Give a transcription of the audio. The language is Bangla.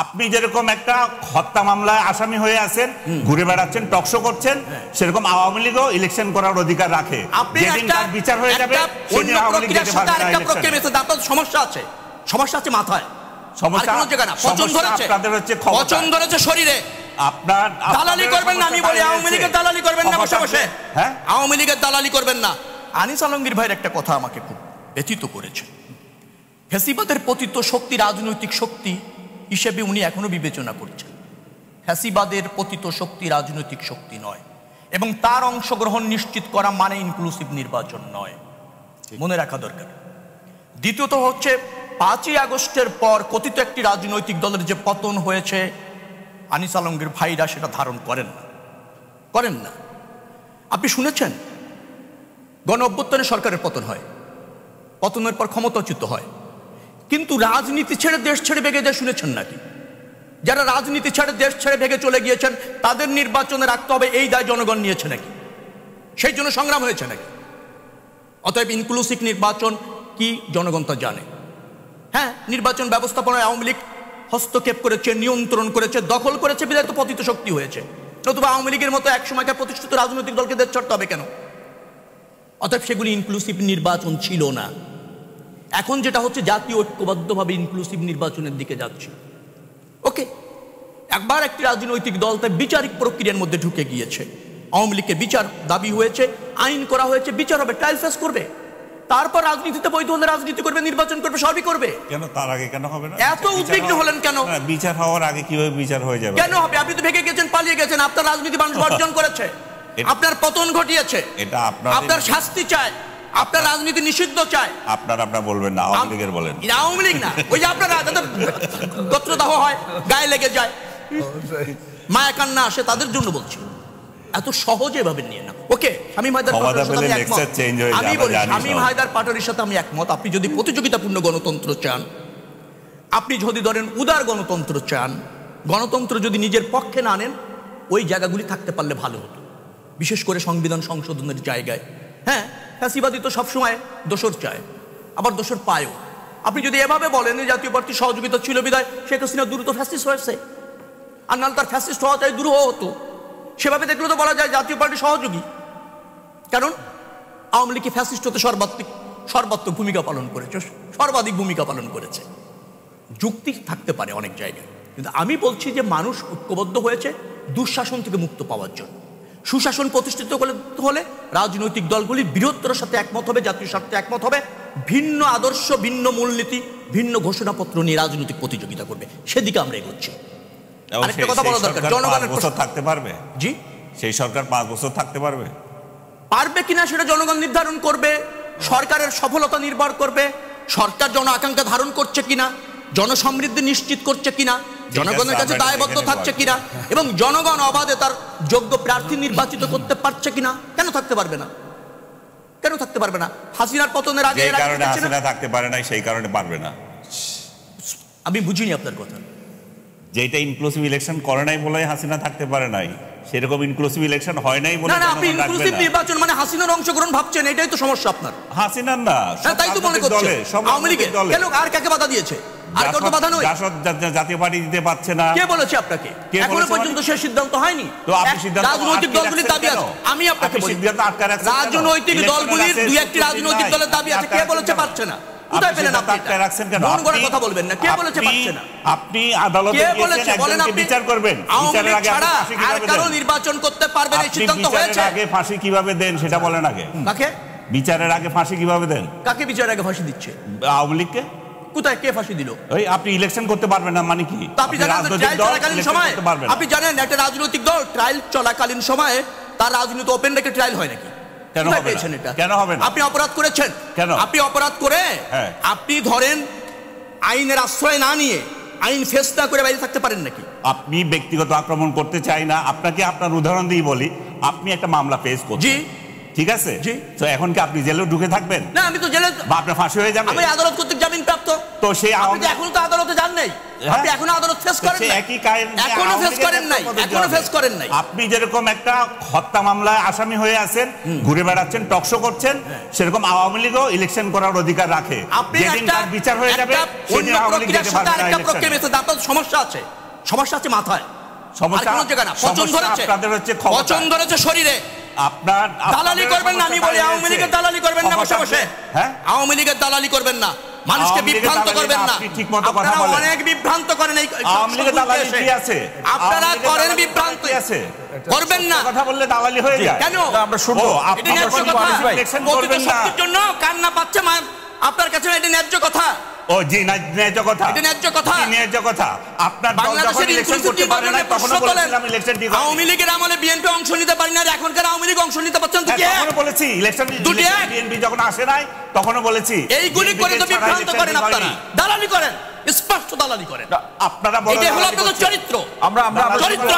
আপনি যেরকম একটা হত্যা মামলায় আসামি হয়ে আছেন, ঘুরে বেড়াচ্ছেন, টকশো করছেন, সেরকম আওয়ামী লীগও ইলেকশন করার অধিকার রাখে। যেদিন তার বিচার হয়ে যাবে সেদিন আওয়ামী লীগ যেতে পারবে না ইলেকশনে। আপনার সমস্যা আছে, সমস্যা আছে মাথায়, সমস্যা আপনাদের হচ্ছে পচন ধরেছে শরীরে। আপনার দালালি করবেন না, আমি বলি আওয়ামী লীগের দালালি করবেন না বসে বসে। হ্যাঁ, আওয়ামী লীগের দালালি করবেন না। আনিস আলমগীর ভাইয়ের একটা কথা আমাকে খুব ব্যথিত করেছে। ফ্যাসিবাদের পতিত শক্তি রাজনৈতিক শক্তি হিসেবে উনি এখনো বিবেচনা করছেন। ফ্যাসিবাদের পতিত শক্তি রাজনৈতিক শক্তি নয়, এবং তার অংশগ্রহণ নিশ্চিত করা মানে ইনক্লুসিভ নির্বাচন নয়, মনে রাখা দরকার। দ্বিতীয়ত হচ্ছে 5ই আগস্টের পর কথিত একটি রাজনৈতিক দলের যে পতন হয়েছে, আনিস আলমগীর ভাইরা সেটা ধারণ করেন না। আপনি শুনেছেন গণ অভ্যুত্থানে সরকারের পতন হয়, পতনের পর ক্ষমতাচ্যুত হয়, কিন্তু রাজনীতি ছেড়ে দেশ ছেড়ে ভেগে যায় শুনেছেন নাকি? যারা রাজনীতি ছেড়ে দেশ ছেড়ে ভেগে চলে গিয়েছেন তাদের নির্বাচনে রাখতে হবে এই দায় জনগণ নিয়েছে নাকি? সেই জন্য সংগ্রাম হয়েছে নাকি? অতএব ইনক্লুসিভ নির্বাচন কি জনগণ তা জানে। হ্যাঁ, নির্বাচন ব্যবস্থাপনায় আওয়ামী লীগ হস্তক্ষেপ করেছে, নিয়ন্ত্রণ করেছে, দখল করেছে, বিধায় তো পতিত শক্তি হয়েছে। নতুবা আওয়ামী লীগের মতো এক সময়কার প্রতিষ্ঠিত রাজনৈতিক দলকে দেশ ছাড়তে হবে কেন? অতএব সেগুলি ইনক্লুসিভ নির্বাচন ছিল না। এখন যেটা হচ্ছে জাতীয় ঐক্যবদ্ধভাবে ইনক্লুসিভ নির্বাচনের দিকে যাচ্ছে। ওকে, একবার একটি রাজনৈতিক দল তার বিচারিক প্রক্রিয়ার মধ্যে ঢুকে গিয়েছে, আওয়ামী লীগের বিচার দাবি হয়েছে, আইন করা হয়েছে, বিচার হবে, ট্রায়াল ফেস করবে, তারপর রাজনীতিতে বৈধ হলে রাজনীতি করবে, নির্বাচন করবে, সবই করবে। কেন তার আগে কেন হবে না? এত উদ্বিগ্ন হলেন কেন? বিচার হওয়ার আগে কিভাবে বিচার হয়ে যাবে? কেন হবে? আপনি তো ভেগে গেছেন, পালিয়ে গেছেন, আপনার রাজনীতি মানুষ বর্জন করেছে, আপনার পতন ঘটিয়েছে, এটা আপনার শাস্তি চায়, আপনার রাজনীতি নিষিদ্ধ চায়। আপনার বলবেন না, আওয়ামী লীগের বলেন। আওয়ামী লীগ না, ওই যে আপনারা গোত্রদাহ হয়, গায়ে লেগে যায়, মায়া কান্না আসে, তাদের জন্য বলছি। এত সহজে ভাবে নিয়ে না। ওকে, শামীম হায়দার পাটোয়ারির সাথে আমি একমত। আপনি যদি প্রতিযোগিতাপূর্ণ গণতন্ত্র চান, আপনি যদি ধরেন উদার গণতন্ত্র চান, গণতন্ত্র যদি নিজের পক্ষে না আনেন, ওই জায়গাগুলি থাকতে পারলে ভালো হতো, বিশেষ করে সংবিধান সংশোধনের জায়গায়। হ্যাঁ, ফ্যাসিবাদী তো সবসময় দোষর চায়, আবার দোষর পায়ও। আপনি যদি এভাবে বলেন জাতীয় পার্টির সহযোগিতা ছিল বিধায় শেখ হাসিনা দ্রুত ফ্যাসিস্ট হয়েছে, আর নাহলে তার ফ্যাসিস্ট হওয়া চাই দূর হতো, সেভাবে দেখলে তো বলা যায় জাতীয় পার্টি সহযোগী। কারণ আওয়ামী লীগ ফ্যাসিস্ট হতে সর্বাত্মক ভূমিকা পালন করেছে, সর্বাধিক ভূমিকা পালন করেছে। যুক্তি থাকতে পারে অনেক জায়গায়, কিন্তু আমি বলছি যে মানুষ ঐক্যবদ্ধ হয়েছে দুঃশাসন থেকে মুক্ত পাওয়ার জন্য। সুশাসন প্রতিষ্ঠিত হলে রাজনৈতিক দলগুলি বৃহত্তর সাথে একমত হবে, জাতীয় স্বার্থে একমত হবে, ভিন্ন আদর্শ, ভিন্ন মূলনীতি, ভিন্ন ঘোষণাপত্র নিয়ে রাজনৈতিক প্রতিযোগিতা করবে। সেদিকে আমরা এগোচ্ছি। আরেকটা কথা বলা দরকার, জনগণের বছর থাকতে পারবে? জি, সেই সরকার 5 বছর থাকতে পারবে কিনা সেটা জনগণ নির্ধারণ করবে। সরকারের সফলতা নির্ভর করবে সরকার জন আকাঙ্ক্ষা ধারণ করছে কিনা, জনসমৃদ্ধি নিশ্চিত করছে কিনা, জনগণের কাছে দায়বদ্ধ থাকছে কিনা, এবং জনগণ অবাধে তার যোগ্য প্রার্থী নির্বাচিত করতে পারছে কিনা। কেন থাকতে পারবে না? কেন থাকতে পারবে না? হাসিনার পতনের আগে হাসিনা থাকতে পারে নাই, সেই কারণে পারবে না। আমি বুঝিনি আপনার কথা। যেটা ইনক্লুসিভ ইলেকশন করে নাই বলে হাসিনা থাকতে পারে নাই, সেরকম ইনক্লুসিভ ইলেকশন হয় নাই বলে না। আপনি ইনক্লুসিভ নির্বাচন মানে হাসিনার অংশগ্রহণ ভাবছেন, এটাই তো সমস্যা আপনার। হাসিনার না, তাই তো মনে করছে আওয়ামী লীগের। কেন, আর কাকে বাধা দিয়েছে? আর কত বাধা নয়, জাতীয় পার্টি দিতে পারছে না। কে বলেছে আপনাকে? এখনো পর্যন্ত সেই সিদ্ধান্ত হয়নি। তো আপনি সিদ্ধান্ত, রাজনৈতিক দলগুলির দাবি আছে, আমি আপনাকে বলি রাজনৈতিক দলগুলির দুই একটি রাজনৈতিক দলের দাবি আছে। কে বলেছে পারছে না? কোথায় পেলেন আপনি? কথা বলবেন না, কে বলেছে পারছে না? আপনি আদালতে গিয়েছেন, একজনকে বিচার করবেন, বিচারের আগে ফাঁসি কিভাবে দেন? কারণ নির্বাচন করতে পারবেন এই সিদ্ধান্ত হয়েছে। বিচারের আগে ফাঁসি কিভাবে দেন সেটা বলেন আগে। কাকে বিচারের আগে ফাঁসি কিভাবে দেন? কাকে বিচারের আগে ফাঁসি দিচ্ছে? আওয়ামী লীগকে। কোথায়, কে ফাঁসি দিল? ওই আপনি ইলেকশন করতে পারবেন না মানে কি? আপনি জানেন ট্রায়াল চলাকালীন সময়, আপনি জানেন একটা রাজনৈতিক দল ট্রায়াল চলাকালীন সময়ে তার রাজনীতি ওপেন রেখে ট্রায়াল হয় নাকি? কেন হবে না? কেন হবে না? আপনি অপরাধ করেছেন, কেন আপনি অপরাধ করে আপনি ধরেন আইনের আশ্রয় না নিয়ে, আইন ফেস না করে বাইরে থাকতে পারেন নাকি? আপনি ব্যক্তিগত আক্রমণ করতে চাই না, আপনাকে আপনার উদাহরণ দিয়ে বলি, আপনি একটা মামলা ফেস করছেন, জি, ঠিক আছে, জি। তো এখন কি আপনি জেলে ঢুকে থাকবেন? না, আমি তো জেলে, বা আপনার ফাঁসি হয়ে যাবে? আমি আদালত কর্তৃক জামিন প্রাপ্ত। তো সেই আপনি তো এখনো তো আদালতে যান নাই, আপনি এখনো আদালত ফেস করেন নাই, এখনো ফেস করেন নাই, এখনো ফেস করেন নাই। আপনি যেরকম একটা হত্যা মামলায় আসামি হয়ে আছেন, ঘুরে বেড়াচ্ছেন, টকশো করছেন, সেরকম আওয়ামী লীগও ইলেকশন করার অধিকার রাখে। আপনি যেদিন তার বিচার হয়ে যাবে সেদিন আওয়ামী লীগ যেতে পারবে না ইলেকশনে। আপনার সমস্যা আছে, সমস্যা আছে মাথায়, সমস্যা পছন্দ ধরেছে, আপনাদের হচ্ছে পছন্দ ধরেছে শরীরে। আপনার দালালি করবেন না, আমি বলি আওয়ামী লীগের দালালি করবেন না বসে বসে। হ্যাঁ, আওয়ামী লীগের দালালি করবেন না, মানুষকে বিভ্রান্ত করবেন না। আপনারা অনেক বিভ্রান্ত করেন এই আওয়ামী লীগের দালালি কি আছে? আপনারা করেন বিভ্রান্ত আছে, করবেন না। কথা বললে দালালি হয়ে যায় কেন? আমরা শুনবো আপনি ইলেকশন করবেন না, সত্যির জন্য কান্না পাচ্ছে আপনার কাছে, এটা ন্যায্য কথা। ও জি, ন্যায্য কথা, এটা ন্যায্য কথা, ন্যায্য কথা। আপনার বাংলাদেশের ইলেকশন করতে পারে না, তখন বলেছিলাম ইলেকশন ঠিক হবে। আওয়ামী লীগের আমলে বিএনপি অংশ নিতে পারি না, এখনকার আওয়ামী লীগ অংশ নিতে পারছেন তো? কি তখনও বলেছি ইলেকশন বিএনপি যখন আসে নাই তখনও বলেছি এইগুলি করে তো বিভ্রান্ত করেন আপনারা, দালালি করেন, স্পষ্ট দালালি করেন। আপনারা বড় এটা হলো আপনাদের চরিত্র, আমরা চরিত্র